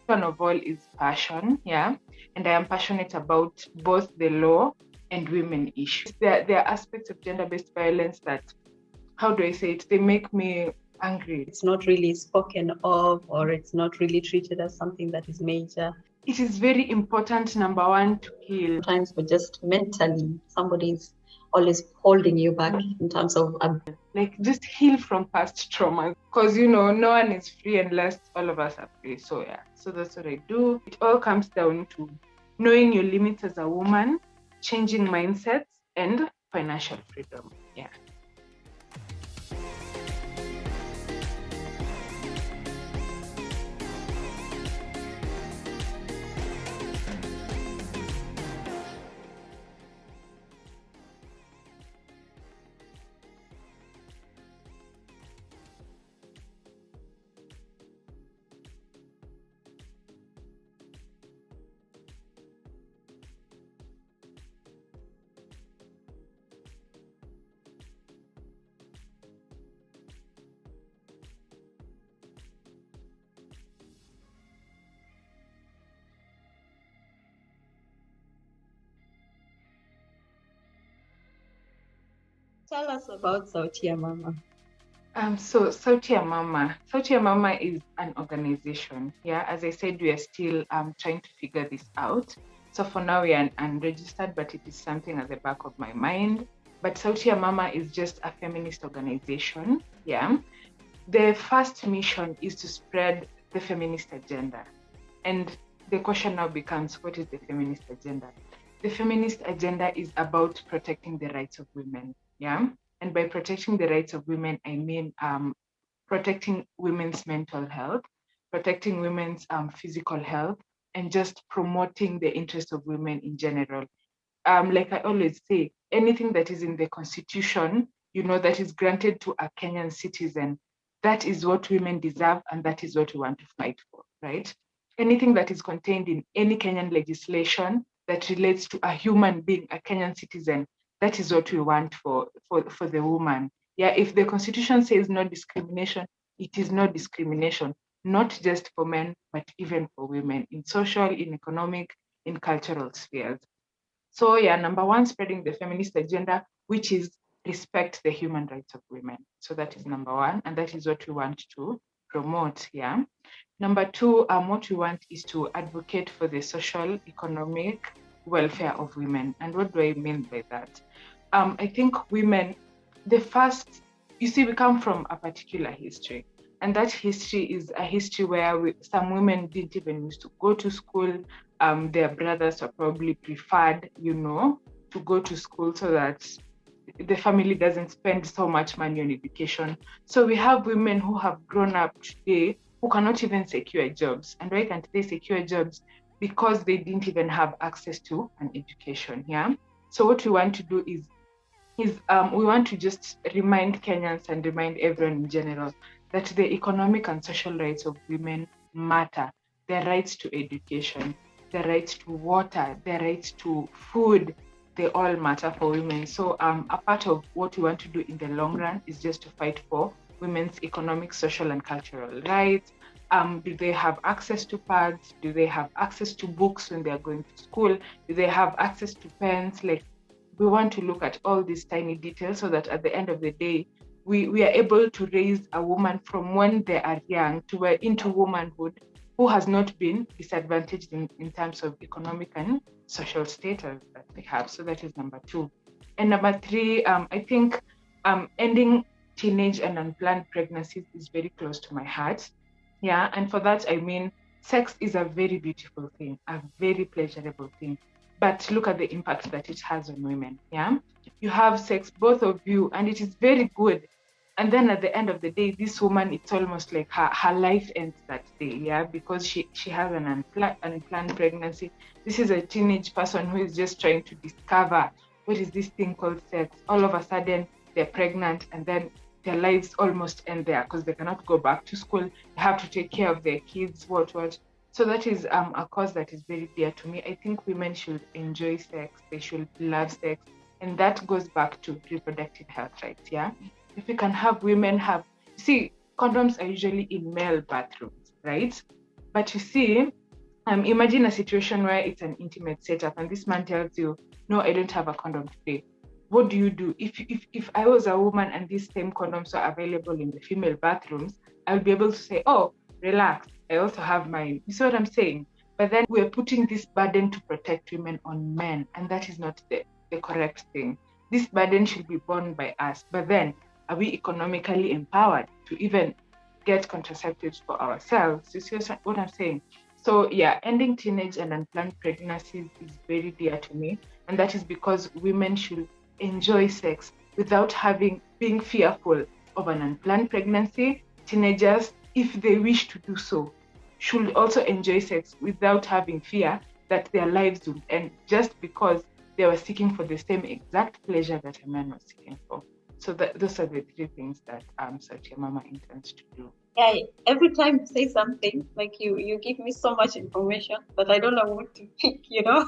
one of all is passion, yeah. And I am passionate about both the law and women issues. There are aspects of gender-based violence that, how do I say it, they make me angry. It's not really spoken of, or it's not really treated as something that is major. It is very important, number one, to heal. Sometimes for just mentally, somebody's always holding you back in terms of like just heal from past traumas, because no one is free unless all of us are free. So yeah, so that's what I do. It all comes down to knowing your limits as a woman, changing mindsets, and financial freedom. Yeah. Tell us about Sauti ya Mama. So Sauti ya Mama. Sauti ya Mama is an organization. Yeah, as I said, we are still trying to figure this out. So for now, we are unregistered, but it is something at the back of my mind. But Sauti ya Mama is just a feminist organization. Yeah. The first mission is to spread the feminist agenda. And the question now becomes, what is the feminist agenda? The feminist agenda is about protecting the rights of women. Yeah. And by protecting the rights of women, I mean protecting women's mental health, protecting women's physical health, and just promoting the interests of women in general. Like I always say, anything that is in the constitution, that is granted to a Kenyan citizen, that is what women deserve, and that is what we want to fight for, right? Anything that is contained in any Kenyan legislation that relates to a human being, a Kenyan citizen, that is what we want for the woman. Yeah, if the constitution says no discrimination, it is no discrimination, not just for men, but even for women in social, in economic, in cultural spheres. So yeah, number one, spreading the feminist agenda, which is respect the human rights of women. So that is number one, and that is what we want to promote. Yeah. Number two, what we want is to advocate for the social, economic welfare of women. And what do I mean by that? I think women, the first, you see, we come from a particular history. And that history is a history where some women didn't even used to go to school. Their brothers are probably preferred, to go to school so that the family doesn't spend so much money on education. So we have women who have grown up today who cannot even secure jobs. And why can't they secure jobs? Because they didn't even have access to an education. Yeah. So what we want to do is we want to just remind Kenyans and remind everyone in general that the economic and social rights of women matter. Their rights to education, their rights to water, their rights to food, they all matter for women. So a part of what we want to do in the long run is just to fight for women's economic, social, and cultural rights. Do they have access to pads? Do they have access to books when they're going to school? Do they have access to pens? Like, we want to look at all these tiny details so that at the end of the day, we are able to raise a woman from when they are young to into womanhood who has not been disadvantaged in terms of economic and social status that they have. So that is number two. And number three, I think ending teenage and unplanned pregnancies is very close to my heart. Yeah, and for that, I mean, sex is a very beautiful thing, a very pleasurable thing. But look at the impact that it has on women. Yeah, you have sex, both of you, and it is very good. And then at the end of the day, this woman, it's almost like her life ends that day. Yeah, because she has an unplanned pregnancy. This is a teenage person who is just trying to discover what is this thing called sex. All of a sudden, they're pregnant, and then their lives almost end there because they cannot go back to school. They have to take care of their kids, what. So that is a cause that is very dear to me. I think women should enjoy sex, they should love sex, and that goes back to reproductive health rights. Yeah, if we can have women have, see, condoms are usually in male bathrooms, right? But you see, imagine a situation where it's an intimate setup and this man tells you, no, I don't have a condom today. What do you do? If I was a woman and these same condoms are available in the female bathrooms, I would be able to say, oh, relax, I also have mine. You see what I'm saying? But then we're putting this burden to protect women on men, and that is not the correct thing. This burden should be borne by us. But then, are we economically empowered to even get contraceptives for ourselves? You see what I'm saying? So yeah, ending teenage and unplanned pregnancies is very dear to me, and that is because women should enjoy sex without being fearful of an unplanned pregnancy. Teenagers, if they wish to do so, should also enjoy sex without having fear that their lives will end just because they were seeking for the same exact pleasure that a man was seeking for. So those are the three things that Satya Mama intends to do. Yeah, every time you say something, like you give me so much information, but I don't know what to pick, you know?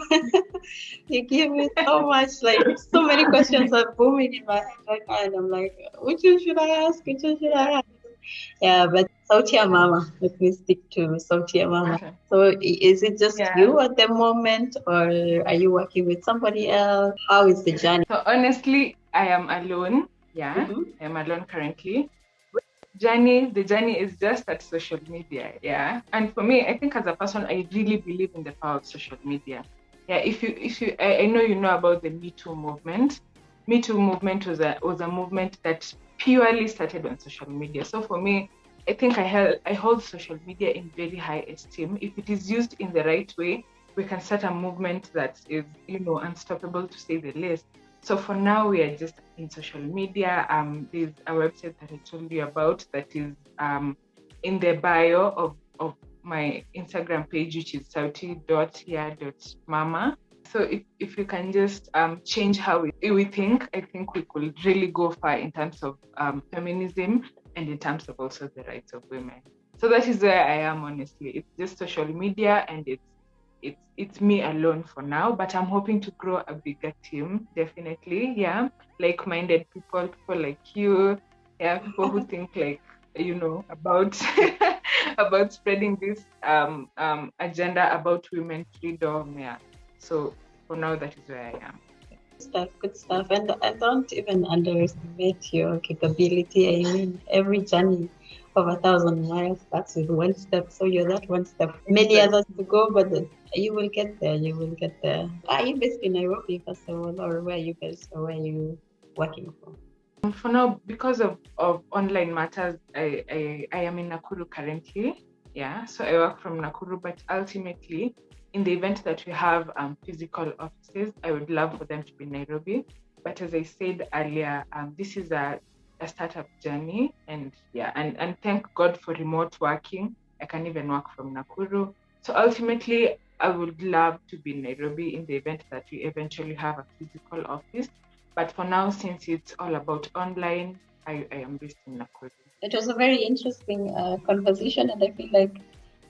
You give me so much, like so many questions are booming in my head right now, and I'm like, which one should I ask? Which one should I ask? Yeah, but Sautia Mama, let me stick to Sautia Mama. Okay. So is it just Yeah. you at the moment, or are you working with somebody else? How is the journey? So honestly, I am alone. Yeah, I am alone currently. The journey is just at social media. Yeah, and for me, I think as a person, I really believe in the power of social media. Yeah, I know you know about the Me Too movement. Me Too movement was a movement that purely started on social media. So for me, I think I hold social media in very high esteem. If it is used in the right way, we can start a movement that is, unstoppable, to say the least. So for now, we are just in social media. There's a website that I told you about that is in the bio of my Instagram page, which is sauti.ya.mama. So if you can just change how we think, I think we could really go far in terms of feminism and in terms of also the rights of women. So that is where I am, honestly. It's just social media, and it's me alone for now, but I'm hoping to grow a bigger team, definitely. Yeah, like-minded people like you. Yeah, people who think like about about spreading this agenda about women freedom. Yeah. So for now, that is where I am. Good stuff. And I don't even underestimate your capability. I mean, every journey of 1,000 miles starts with one step. So you're that one step. Many others to go, but you will get there. You will get there. Are you based in Nairobi, first of all, or where are you based, or where are you working from? For now, because of online matters, I am in Nakuru currently. Yeah, so I work from Nakuru, but ultimately, in the event that we have physical offices, I would love for them to be Nairobi. But as I said earlier, this is a startup journey, and yeah, and thank God for remote working. I can even work from Nakuru. So ultimately, I would love to be in Nairobi in the event that we eventually have a physical office. But for now, since it's all about online, I am based in Nakuru. It was a very interesting conversation, and I feel like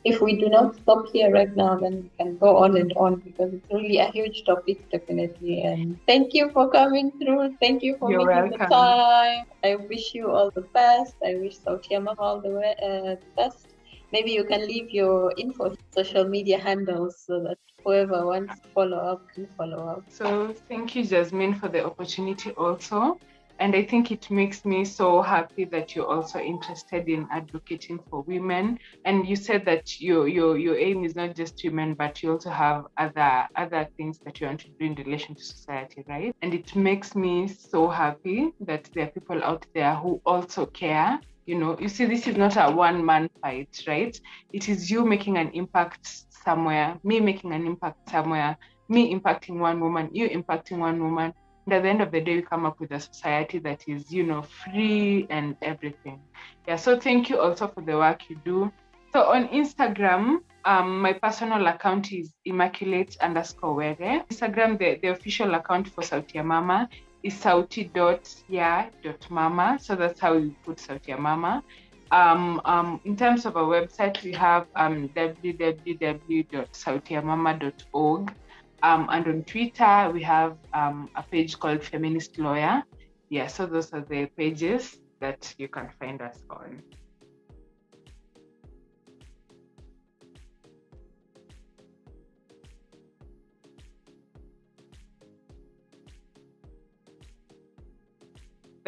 if we do not stop here right now, then we can go on and on, because it's really a huge topic, definitely. And thank you for coming through. Thank you for You're making welcome. the time. I wish you all the best. I wish Sautia Mama all the best. Maybe you can leave your info, social media handles, so that whoever wants to follow up can follow up. So thank you, Jasmine, for the opportunity also. And I think it makes me so happy that you're also interested in advocating for women. And you said that your aim is not just women, but you also have other things that you want to do in relation to society, right? And it makes me so happy that there are people out there who also care. You see, this is not a one-man fight, right? It is you making an impact somewhere, me making an impact somewhere, me impacting one woman, you impacting one woman. And at the end of the day, we come up with a society that is, free and everything. Yeah, so thank you also for the work you do. So on Instagram, my personal account is immaculate_were. Instagram, the official account for Sautia Mama is sauti.ya.mama. So that's how you put Sautia Mama. In terms of our website, we have www.sautiamama.org. And on Twitter, we have a page called Feminist Lawyer. Yeah, so those are the pages that you can find us on.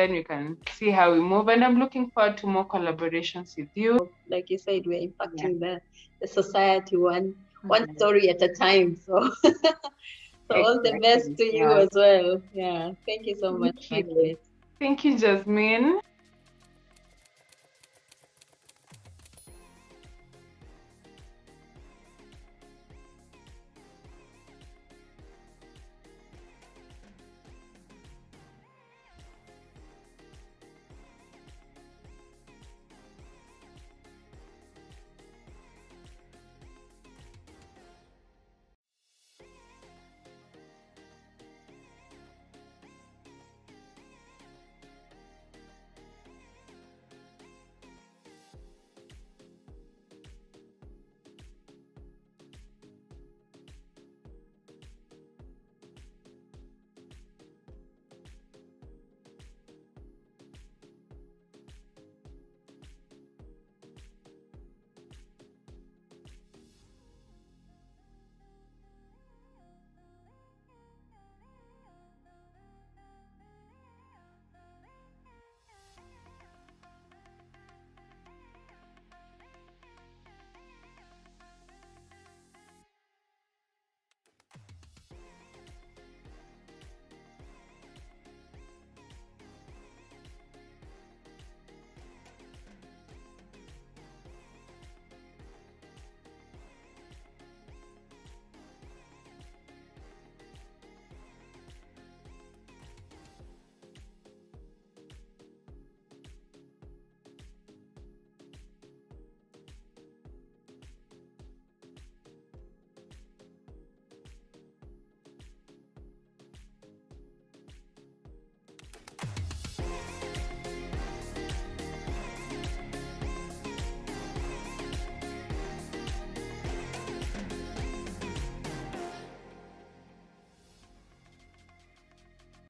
then we can see how we move. And I'm looking forward to more collaborations with you. Like you said, we're impacting the society one story at a time. So, all the best to you as well. Yeah. Thank you so much, Margaret. Thank you, Jasmine.